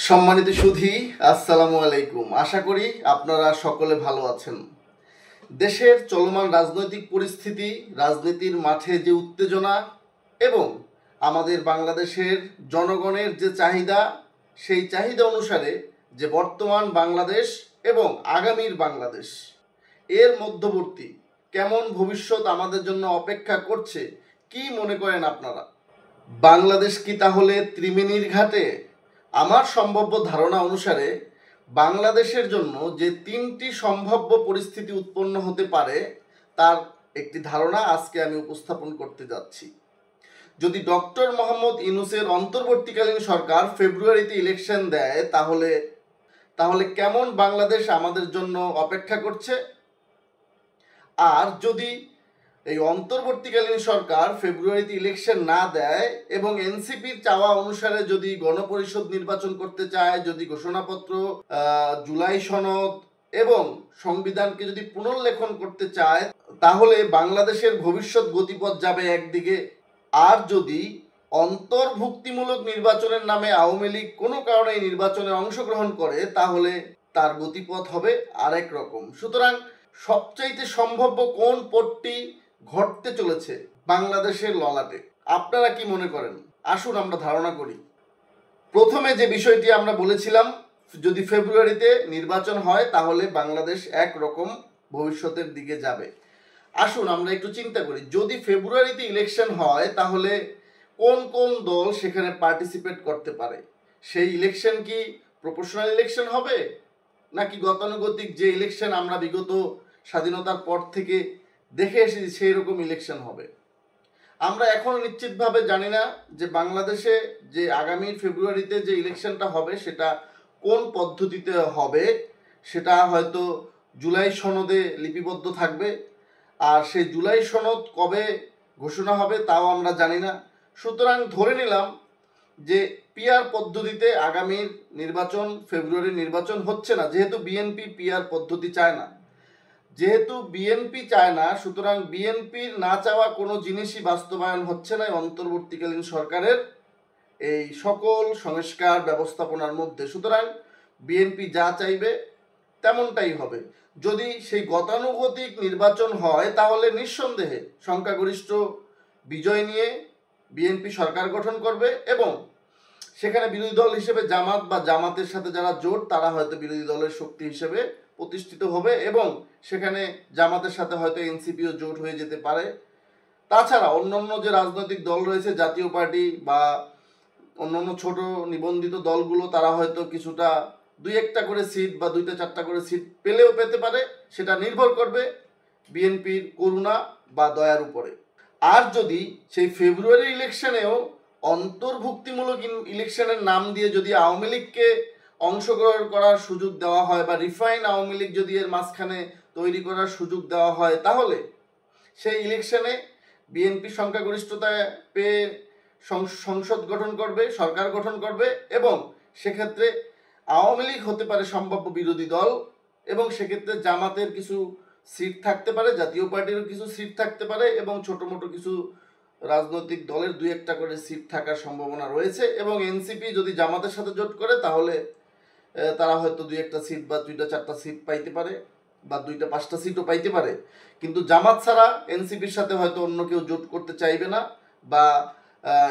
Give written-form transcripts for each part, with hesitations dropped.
সম্মানিত সুধী, আসসালামু আলাইকুম। আশা করি আপনারা সকলে ভালো আছেন। দেশের চলমান রাজনৈতিক পরিস্থিতি, রাজনীতির মাঠে যে উত্তেজনা এবং আমাদের বাংলাদেশের জনগণের যে চাহিদা, সেই চাহিদা অনুসারে যে বর্তমান বাংলাদেশ এবং আগামীর বাংলাদেশ, এর মধ্যবর্তী কেমন ভবিষ্যৎ আমাদের জন্য অপেক্ষা করছে, কি মনে করেন আপনারা? বাংলাদেশ কি তাহলে ত্রিবেণীর ঘাটে? আমার সম্ভাব্য ধারণা অনুসারে বাংলাদেশের জন্য যে তিনটি সম্ভাব্য পরিস্থিতি উৎপন্ন হতে পারে তার একটি ধারণা আজকে আমি উপস্থাপন করতে যাচ্ছি। যদি ডক্টর মোহাম্মদ ইউনূসের অন্তর্বর্তীকালীন সরকার ফেব্রুয়ারিতে ইলেকশন দেয় তাহলে কেমন বাংলাদেশ আমাদের জন্য অপেক্ষা করছে। আর যদি এই অন্তর্বর্তীকালীন সরকার ফেব্রুয়ারিতে ইলেকশন না দেয় এবং এনসিপির চাওয়া অনুসারে যদি গণপরিষদ নির্বাচন করতে চায়, যদি ঘোষণাপত্র, জুলাই সনদ এবং সংবিধানকে যদি পুনর্লেখন করতে চায়, তাহলে বাংলাদেশের ভবিষ্যৎ গতিপথ যাবে একদিকে। আর যদি অন্তর্ভুক্তিমূলক নির্বাচনের নামে আওয়ামী লীগ কোনো কারণে নির্বাচনে অংশগ্রহণ করে, তাহলে তার গতিপথ হবে আরেক রকম। সুতরাং সবচাইতে সম্ভাব্য কোন পথটি ঘটতে চলেছে বাংলাদেশের ললাটে, আপনারা কি মনে করেন? আসুন আমরা ধারণা করি। প্রথমে যে বিষয়টি আমরা বলেছিলাম, যদি ফেব্রুয়ারিতে নির্বাচন হয় তাহলে বাংলাদেশ একরকম ভবিষ্যতের দিকে যাবে। আসুন আমরা একটু চিন্তা করি, যদি ফেব্রুয়ারিতে ইলেকশন হয় তাহলে কোন কোন দল সেখানে পার্টিসিপেট করতে পারে? সেই ইলেকশন কি প্রপোর্শনাল ইলেকশন হবে, নাকি গতানুগতিক যে ইলেকশন আমরা বিগত স্বাধীনতার পর থেকে দেখে এসেছি সেই রকম ইলেকশন হবে? আমরা এখনও নিশ্চিতভাবে জানি না যে বাংলাদেশে যে আগামী ফেব্রুয়ারিতে যে ইলেকশনটা হবে সেটা কোন পদ্ধতিতে হবে। সেটা হয়তো জুলাই সনদে লিপিবদ্ধ থাকবে, আর সেই জুলাই সনদ কবে ঘোষণা হবে তাও আমরা জানি না। সুতরাং ধরে নিলাম যে পিআর পদ্ধতিতে আগামীর নির্বাচন, ফেব্রুয়ারির নির্বাচন হচ্ছে না, যেহেতু বিএনপি পিআর পদ্ধতি চায় না। যেহেতু বিএনপি চায় না, সুতরাং বিএনপির না চাওয়া কোনো জিনিসই বাস্তবায়ন হচ্ছে না অন্তর্বর্তীকালীন সরকারের এই সকল সংস্কার ব্যবস্থাপনার মধ্যে। সুতরাং বিএনপি যা চাইবে তেমনটাই হবে। যদি সেই গতানুগতিক নির্বাচন হয় তাহলে নিঃসন্দেহে সংখ্যাগরিষ্ঠ বিজয় নিয়ে বিএনপি সরকার গঠন করবে এবং সেখানে বিরোধী দল হিসেবে জামাত বা জামাতের সাথে যারা জোট তারা হয়তো বিরোধী দলের শক্তি হিসেবে প্রতিষ্ঠিত হবে এবং সেখানে জামাতের সাথে হয়তো এনসিপিও জোট হয়ে যেতে পারে। তাছাড়া অন্যান্য যে রাজনৈতিক দল রয়েছে, জাতীয় পার্টি বা অন্যান্য ছোট নিবন্ধিত দলগুলো, তারা হয়তো কিছুটা দুই একটা করে সিট বা দুইটা চারটা করে সিট পেলেও পেতে পারে। সেটা নির্ভর করবে বিএনপির করুণা বা দয়ার উপরে। আর যদি সেই ফেব্রুয়ারি ইলেকশনেও অন্তর্ভুক্তিমূলক ইলেকশনের নাম দিয়ে যদি আওয়ামী লীগকে অংশগ্রহণ করার সুযোগ দেওয়া হয় বা রিফাইন আওয়ামী লীগ যদি এর মাঝখানে তৈরি করার সুযোগ দেওয়া হয়, তাহলে সেই ইলেকশনে বিএনপি সংখ্যাগরিষ্ঠতায় পেয়ে সংসদ গঠন করবে, সরকার গঠন করবে এবং সেক্ষেত্রে আওয়ামী লীগ হতে পারে সম্ভাব্য বিরোধী দল এবং সেক্ষেত্রে জামাতের কিছু সিট থাকতে পারে, জাতীয় পার্টিরও কিছু সিট থাকতে পারে এবং ছোটো মোটো কিছু রাজনৈতিক দলের দুই একটা করে সিট থাকার সম্ভাবনা রয়েছে। এবং এনসিপি যদি জামাতের সাথে জোট করে তাহলে তারা হয়তো দুই একটা সিট বা দুইটা চারটা সিট পাইতে পারে বা দুইটা পাঁচটা সিটও পাইতে পারে। কিন্তু জামাত ছাড়া এনসিপির সাথে হয়তো অন্য কেউ জোট করতে চাইবে না, বা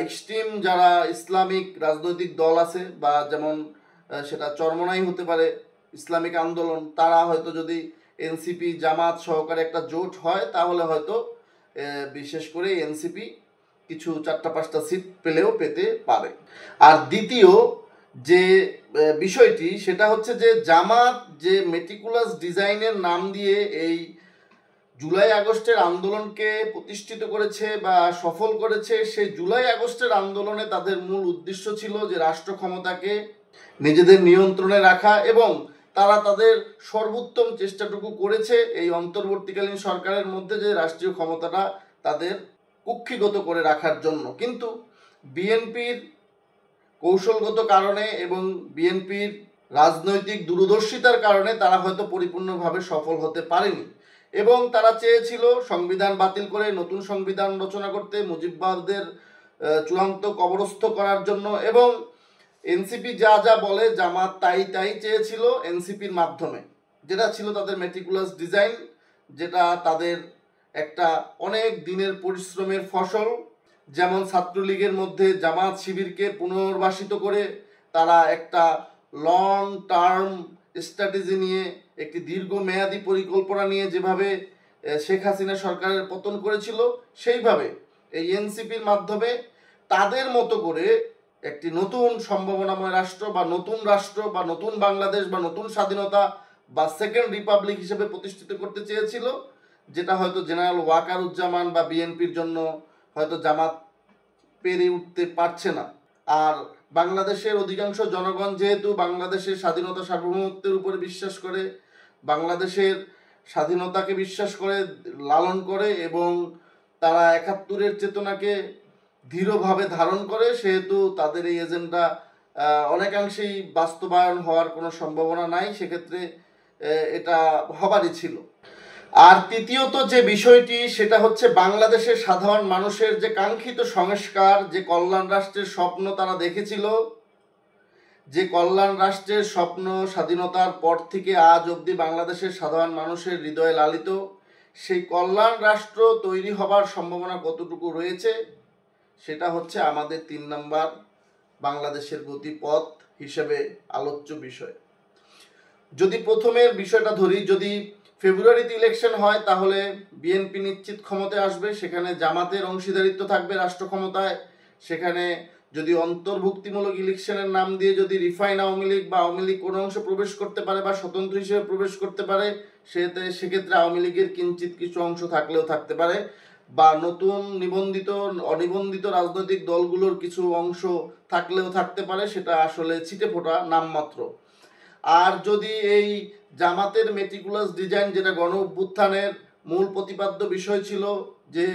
এক্সট্রিম যারা ইসলামিক রাজনৈতিক দল আছে বা যেমন সেটা চরমনাই হতে পারে ইসলামিক আন্দোলন, তারা হয়তো যদি এনসিপি জামাত সহকারে একটা জোট হয় তাহলে হয়তো বিশেষ করে এনসিপি কিছু চারটা পাঁচটা সিট পেলেও পেতে পারে। আর দ্বিতীয় যে বিষয়টি সেটা হচ্ছে যে জামাত যে মেটিকুলাস ডিজাইনের নাম দিয়ে এই জুলাই আগস্টের আন্দোলনকে প্রতিষ্ঠিত করেছে বা সফল করেছে, সেই জুলাই আগস্টের আন্দোলনে তাদের মূল উদ্দেশ্য ছিল যে রাষ্ট্র ক্ষমতাকে নিজেদের নিয়ন্ত্রণে রাখা এবং তারা তাদের সর্বোত্তম চেষ্টাটুকু করেছে এই অন্তর্বর্তীকালীন সরকারের মধ্যে যে রাষ্ট্রীয় ক্ষমতাটা তাদের কুক্ষিগত করে রাখার জন্য। কিন্তু বিএনপির কৌশলগত কারণে এবং বিএনপির রাজনৈতিক দূরদর্শিতার কারণে তারা হয়তো পরিপূর্ণভাবে সফল হতে পারেনি এবং তারা চেয়েছিল সংবিধান বাতিল করে নতুন সংবিধান রচনা করতে, মুজিববাদের চূড়ান্ত কবরস্থ করার জন্য এবং এনসিপি যা যা বলে জামাত তাই তাই চেয়েছিল এনসিপির মাধ্যমে, যেটা ছিল তাদের মেটিকুলাস ডিজাইন, যেটা তাদের একটা অনেক দিনের পরিশ্রমের ফসল। যেমন ছাত্রলীগের মধ্যে জামাত শিবিরকে পুনর্বাসিত করে তারা একটা লং টার্ম স্ট্র্যাটেজি নিয়ে, একটি দীর্ঘমেয়াদী পরিকল্পনা নিয়ে যেভাবে শেখ হাসিনা সরকারের পতন করেছিল, সেইভাবে এই এনসিপির মাধ্যমে তাদের মতো করে একটি নতুন সম্ভাবনাময় রাষ্ট্র বা নতুন বাংলাদেশ বা নতুন স্বাধীনতা বা সেকেন্ড রিপাবলিক হিসেবে প্রতিষ্ঠিত করতে চেয়েছিল, যেটা হয়তো জেনারেল ওয়াকারুজ্জামান বা বিএনপির জন্য হয়তো জামাত পেরে উঠতে পারছে না। আর বাংলাদেশের অধিকাংশ জনগণ যেহেতু বাংলাদেশের স্বাধীনতা সার্বভৌমত্বের উপরে বিশ্বাস করে, বাংলাদেশের স্বাধীনতাকে বিশ্বাস করে, লালন করে এবং তারা একাত্তরের চেতনাকে দৃঢ়ভাবে ধারণ করে, সেহেতু তাদের এই এজেন্ডা অনেকাংশেই বাস্তবায়ন হওয়ার কোনো সম্ভাবনা নাই। সেক্ষেত্রে এটা হবারই ছিল। আর তৃতীয়ত যে বিষয়টি, সেটা হচ্ছে বাংলাদেশের সাধারণ মানুষের যে কাঙ্ক্ষিত সংস্কার, যে কল্যাণ রাষ্ট্রের স্বপ্ন তারা দেখেছিল, যে কল্যাণ রাষ্ট্রের স্বপ্ন স্বাধীনতার পর থেকে আজ অবধি বাংলাদেশের সাধারণ মানুষের হৃদয়ে লালিত, সেই কল্যাণ রাষ্ট্র তৈরি হবার সম্ভাবনা কতটুকু রয়েছে, সেটা হচ্ছে আমাদের 3 নম্বর বাংলাদেশের গতিপথ হিসেবে আলোচ্য বিষয়। যদি প্রথমের বিষয়টা ধরি, যদি ফেব্রুয়ারিতে ইলেকশন হয় তাহলে বিএনপি নিশ্চিত ক্ষমতায় আসবে, সেখানে জামাতের অংশীদারিত্ব থাকবে রাষ্ট্র ক্ষমতায়। সেখানে যদি অন্তর্ভুক্তিমূলক ইলেকশনের নাম দিয়ে যদি রিফাইন আওয়ামী লীগ বা আওয়ামী লীগ কোনো অংশ প্রবেশ করতে পারে বা স্বতন্ত্র হিসেবে প্রবেশ করতে পারে, সেক্ষেত্রে আওয়ামী লীগের কিঞ্চিত কিছু অংশ থাকলেও থাকতে পারে, বা নতুন অনিবন্ধিত রাজনৈতিক দলগুলোর কিছু অংশ থাকলেও থাকতে পারে, সেটা আসলে ছিটে ফোটা নামমাত্র। আর যদি এই জামাতের মেটিকুলাস ডিজাইন, যেটা গণ অভ্যুত্থানের মূল প্রতিপাদ্য বিষয় ছিল, যে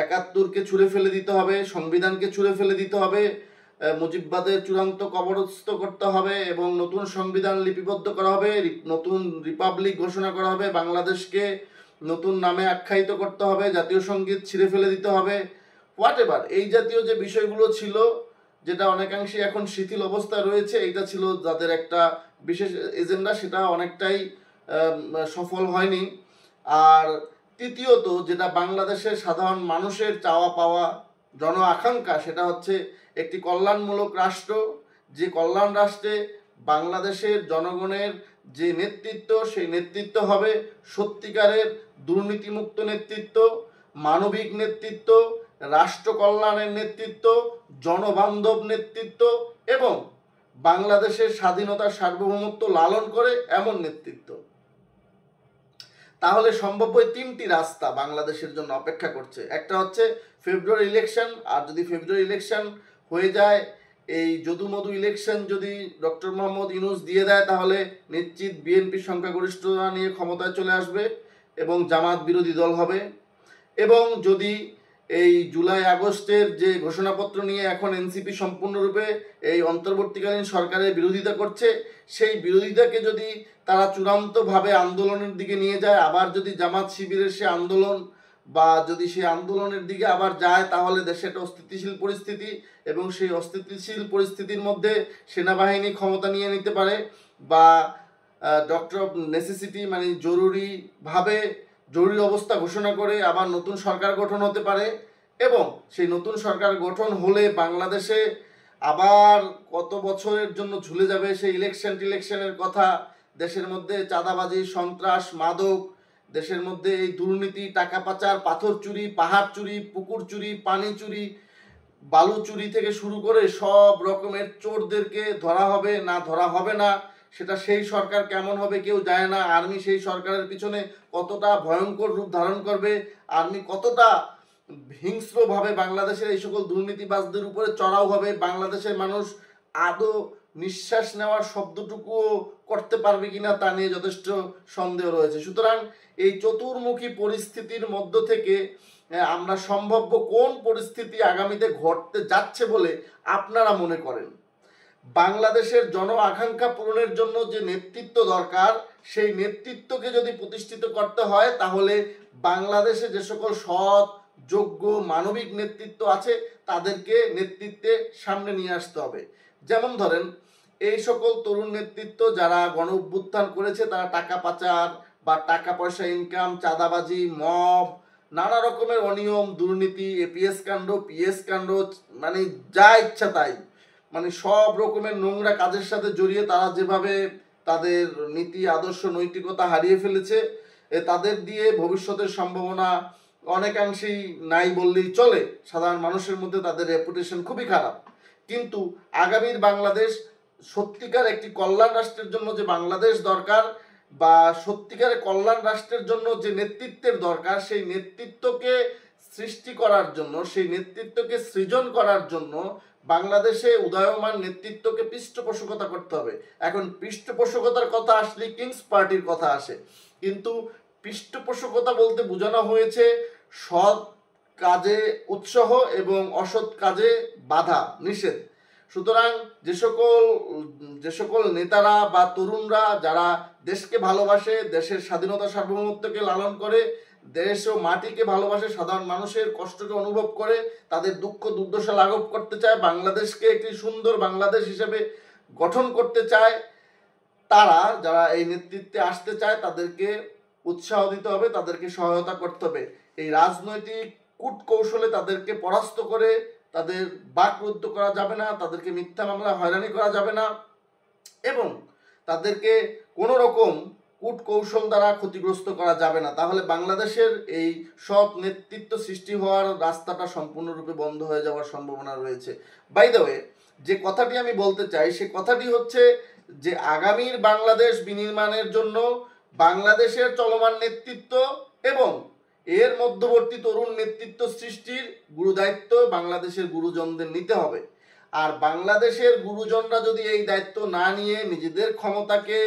71কে ছুঁড়ে ফেলে দিতে হবে, সংবিধানকে ছুঁড়ে ফেলে দিতে হবে, মুজিববাদের চূড়ান্ত কবরস্থ করতে হবে এবং নতুন সংবিধান লিপিবদ্ধ করা হবে, নতুন রিপাবলিক ঘোষণা করা হবে, বাংলাদেশকে নতুন নামে আখ্যায়িত করতে হবে, জাতীয় সঙ্গীত ছিঁড়ে ফেলে দিতে হবে, হোয়াট এভার, এই জাতীয় যে বিষয়গুলো ছিল, যেটা অনেকাংশে এখন শিথিল অবস্থায় রয়েছে, এটা ছিল যাদের একটা বিশেষ এজেন্ডা, সেটা অনেকটাই সফল হয়নি। আর তৃতীয়ত, যেটা বাংলাদেশের সাধারণ মানুষের চাওয়া পাওয়া, জন আকাঙ্ক্ষা, সেটা হচ্ছে একটি কল্যাণমূলক রাষ্ট্র, যে কল্যাণ রাষ্ট্রে বাংলাদেশের জনগণের যে নেতৃত্ব, সেই নেতৃত্ব হবে সত্যিকারের দুর্নীতিমুক্ত নেতৃত্ব, মানবিক নেতৃত্ব, রাষ্ট্র কল্যাণের নেতৃত্ব, জনবান্ধব নেতৃত্ব এবং বাংলাদেশের স্বাধীনতার সার্বভৌমত্ব লালন করে এমন নেতৃত্ব। তাহলে সম্ভাব্য 3টি রাস্তা বাংলাদেশের জন্য অপেক্ষা করছে। একটা হচ্ছে ফেব্রুয়ারি ইলেকশন, আর যদি ফেব্রুয়ারি ইলেকশন হয়ে যায়, এই যদুমধু ইলেকশন যদি ডক্টর মোহাম্মদ ইউনূস দিয়ে দেয়, তাহলে নিশ্চিত বিএনপি সংখ্যাগরিষ্ঠতা নিয়ে ক্ষমতায় চলে আসবে এবং জামাত বিরোধী দল হবে। এবং যদি এই জুলাই আগস্টের যে ঘোষণাপত্র নিয়ে এখন এনসিপি সম্পূর্ণরূপে এই অন্তর্বর্তীকালীন সরকারের বিরোধিতা করছে, সেই বিরোধিতাকে যদি তারা চূড়ান্তভাবে আন্দোলনের দিকে নিয়ে যায়, আবার যদি জামাত শিবিরের সে আন্দোলন বা যদি সেই আন্দোলনের দিকে আবার যায়, তাহলে দেশে একটা অস্থিতিশীল পরিস্থিতি, এবং সেই অস্থিতিশীল পরিস্থিতির মধ্যে সেনাবাহিনী ক্ষমতা নিয়ে নিতে পারে, বা ডক্টর অফ নেসেসিটি মানে জরুরি অবস্থা ঘোষণা করে আবার নতুন সরকার গঠন হতে পারে। এবং সেই নতুন সরকার গঠন হলে বাংলাদেশে আবার কত বছরের জন্য ঝুলে যাবে সেই ইলেকশনের কথা। দেশের মধ্যে চাঁদাবাজি, সন্ত্রাস, মাদক, দেশের মধ্যে এই দুর্নীতি, টাকা পাচার, পাথর চুরি, পাহাড় চুরি, পুকুর চুরি, পানি চুরি, বালু চুরি থেকে শুরু করে সব রকমের চোরদেরকে ধরা হবে না ধরা হবে না, সেটা সেই সরকার কেমন হবে কেউ জানে না। আর্মি সেই সরকারের পিছনে কতটা ভয়ঙ্কর রূপ ধারণ করবে, আর্মি কতটা হিংস্রভাবে বাংলাদেশের এই সকল দুর্নীতিবাজদের উপরে চড়াও হবে, বাংলাদেশের মানুষ আদৌ নিঃশ্বাস নেওয়ার শব্দটুকুও করতে পারবে কিনা তা নিয়ে যথেষ্ট সন্দেহ রয়েছে। সুতরাং এই চতুর্মুখী পরিস্থিতির মধ্য থেকে আমরা সম্ভাব্য কোন পরিস্থিতি আগামীতে ঘটতে যাচ্ছে বলে আপনারা মনে করেন? বাংলাদেশের জন আকাঙ্ক্ষা পূরণের জন্য যে নেতৃত্ব দরকার, সেই নেতৃত্বকে যদি প্রতিষ্ঠিত করতে হয়, তাহলে বাংলাদেশে যে সকল সৎ, যোগ্য, মানবিক নেতৃত্ব আছে, তাদেরকে নেতৃত্বে সামনে নিয়ে আসতে হবে। যেমন ধরেন, এই সকল তরুণ নেতৃত্ব যারা গণ অভ্যুত্থান করেছে তারা টাকা পাচার বা টাকা পয়সা ইনকাম, চাঁদাবাজি, মব, নানা রকমের অনিয়ম, দুর্নীতি, এপিএস কাণ্ড, পিএস কাণ্ড, মানে যা ইচ্ছা তাই, মানে সব রকমের নোংরা কাজের সাথে জড়িয়ে তারা যেভাবে তাদের নীতি, আদর্শ, নৈতিকতা হারিয়ে ফেলেছে, তাদের দিয়ে ভবিষ্যতের সম্ভাবনা অনেকাংশেই নাই বললেই চলে। সাধারণ মানুষের মধ্যে তাদের রেপুটেশন খুবই খারাপ। কিন্তু আগামীর বাংলাদেশ, সত্যিকার একটি কল্যাণ রাষ্ট্রের জন্য যে বাংলাদেশ দরকার, বা সত্যিকারের কল্যাণ রাষ্ট্রের জন্য যে নেতৃত্বের দরকার, সেই নেতৃত্বকে সৃষ্টি করার জন্য, সেই নেতৃত্বকে সৃজন করার জন্য বাংলাদেশে উদয়মান নেতৃত্বকে পৃষ্ঠপোষকতা করতে হবে। এখন পৃষ্ঠপোষকতার কথা আসলে কিংস পার্টির কথা আসে, কিন্তু পৃষ্ঠপোষকতা বলতে বোঝানো হয়েছে সৎ কাজে উৎসাহ এবং অসৎ কাজে বাধা নিষেধ। সুতরাং যে সকল নেতারা বা তরুণরা যারা দেশকে ভালোবাসে, দেশের স্বাধীনতা সার্বভৌমত্বকে লালন করে, দেশ ও মাটিকে ভালোবাসে, সাধারণ মানুষের কষ্টকে অনুভব করে, তাদের দুঃখ দুর্দশা লাঘব করতে চায়, বাংলাদেশকে একটি সুন্দর বাংলাদেশ হিসেবে গঠন করতে চায়, তারা যারা এই নেতৃত্বে আসতে চায় তাদেরকে উৎসাহ দিতে হবে, তাদেরকে সহায়তা করতে হবে। এই রাজনৈতিক কূটকৌশলে তাদেরকে পরাস্ত করে তাদের বাকরুদ্ধ করা যাবে না, তাদেরকে মিথ্যা মামলা হয়রানি করা যাবে না, এবং তাদেরকে কোনো রকম কূটকৌশল দ্বারা ক্ষতিগ্রস্ত করা যাবে না। তাহলে বাংলাদেশের এই সৎ নেতৃত্ব সৃষ্টি হওয়ার রাস্তাটা সম্পূর্ণরূপে বন্ধ হয়ে যাওয়ার সম্ভাবনা রয়েছে। বাই দ্য ওয়ে, যে কথাটি আমি বলতে চাই সে কথাটি হচ্ছে যে আগামীর বাংলাদেশ বিনির্মাণের জন্য বাংলাদেশের চলমান নেতৃত্ব এবং এর মধ্যবর্তী তরুণ নেতৃত্ব সৃষ্টির গুরুদায়িত্ব বাংলাদেশের গুরুজনদের নিতে হবে। আর বাংলাদেশের গুরুজনরা যদি এই দায়িত্ব না নিয়ে নিজেদের ক্ষমতাকে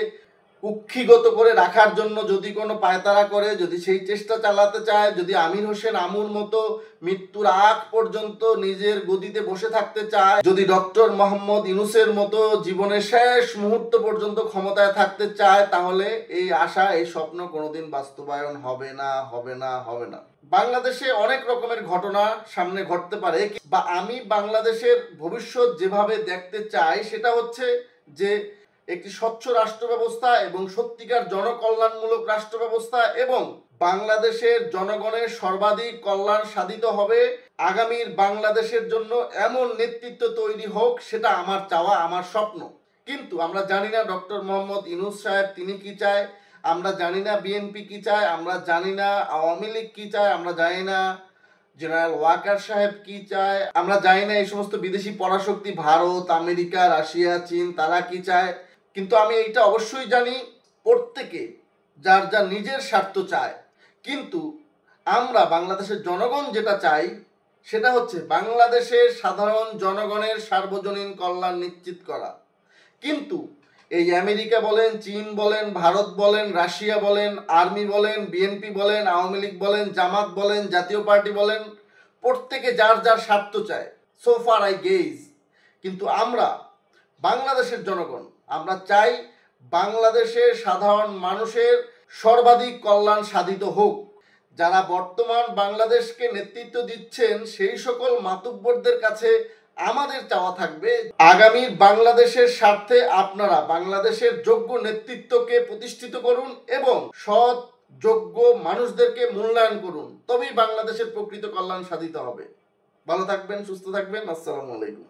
কুক্ষিগত করে রাখার জন্য যদি কোনো পায়তারা করে, যদি সেই চেষ্টা চালাতে চায়, যদি আমির হোসেন আমুর মতো মৃত্যুর আগ পর্যন্ত নিজের গদিতে বসে থাকতে চায়, যদি ডক্টর মোহাম্মদ ইউনূসের মতো জীবনের শেষ মুহূর্ত পর্যন্ত ক্ষমতায় থাকতে চায়, তাহলে এই আশা, এই স্বপ্ন কোনোদিন বাস্তবায়ন হবে না, হবে না, হবে না। বাংলাদেশে অনেক রকমের ঘটনা সামনে ঘটতে পারে, বা আমি বাংলাদেশের ভবিষ্যৎ যেভাবে দেখতে চাই সেটা হচ্ছে যে একটি স্বচ্ছ রাষ্ট্র ব্যবস্থা এবং সত্যিকার জনকল্যাণমূলক রাষ্ট্র ব্যবস্থা, এবং বাংলাদেশের জনগণের সর্বাধিক কল্যাণ সাধিত হবে। আগামীর বাংলাদেশের জন্য এমন নেতৃত্ব তৈরি হোক, সেটা আমার চাওয়া, আমার স্বপ্ন। কিন্তু আমরা জানি না ডক্টর মোহাম্মদ ইউনূস সাহেব তিনি কি চায়, আমরা জানি না বিএনপি কি চায়, আমরা জানি না আওয়ামী লীগ কি চায়, আমরা জানি না জেনারেল ওয়াকার সাহেব কি চায়, আমরা জানি না এই সমস্ত বিদেশি পরাশক্তি ভারত, আমেরিকা, রাশিয়া, চীন তারা কি চায়। কিন্তু আমি এইটা অবশ্যই জানি, প্রত্যেকে যার যার নিজের স্বার্থ চায়। কিন্তু আমরা বাংলাদেশের জনগণ যেটা চাই সেটা হচ্ছে বাংলাদেশের সাধারণ জনগণের সার্বজনীন কল্যাণ নিশ্চিত করা। কিন্তু এই আমেরিকা বলেন, চীন বলেন, ভারত বলেন, রাশিয়া বলেন, আর্মি বলেন, বিএনপি বলেন, আওয়ামী লীগ বলেন, জামাত বলেন, জাতীয় পার্টি বলেন, প্রত্যেকে যার যার স্বার্থ চায়। So far I gauge. কিন্তু আমরা বাংলাদেশের জনগণ, আমরা চাই বাংলাদেশের সাধারণ মানুষের সর্বাধিক কল্যাণ সাধিত হোক। যারা বর্তমান বাংলাদেশকে নেতৃত্ব দিচ্ছেন সেই সকল মাতব্বরদের কাছে আমাদের চাওয়া থাকবে, আগামীর বাংলাদেশের স্বার্থে আপনারা বাংলাদেশের যোগ্য নেতৃত্বকে প্রতিষ্ঠিত করুন এবং সৎ যোগ্য মানুষদেরকে মূল্যায়ন করুন, তবেই বাংলাদেশের প্রকৃত কল্যাণ সাধিত হবে। ভালো থাকবেন, সুস্থ থাকবেন। আসসালামু আলাইকুম।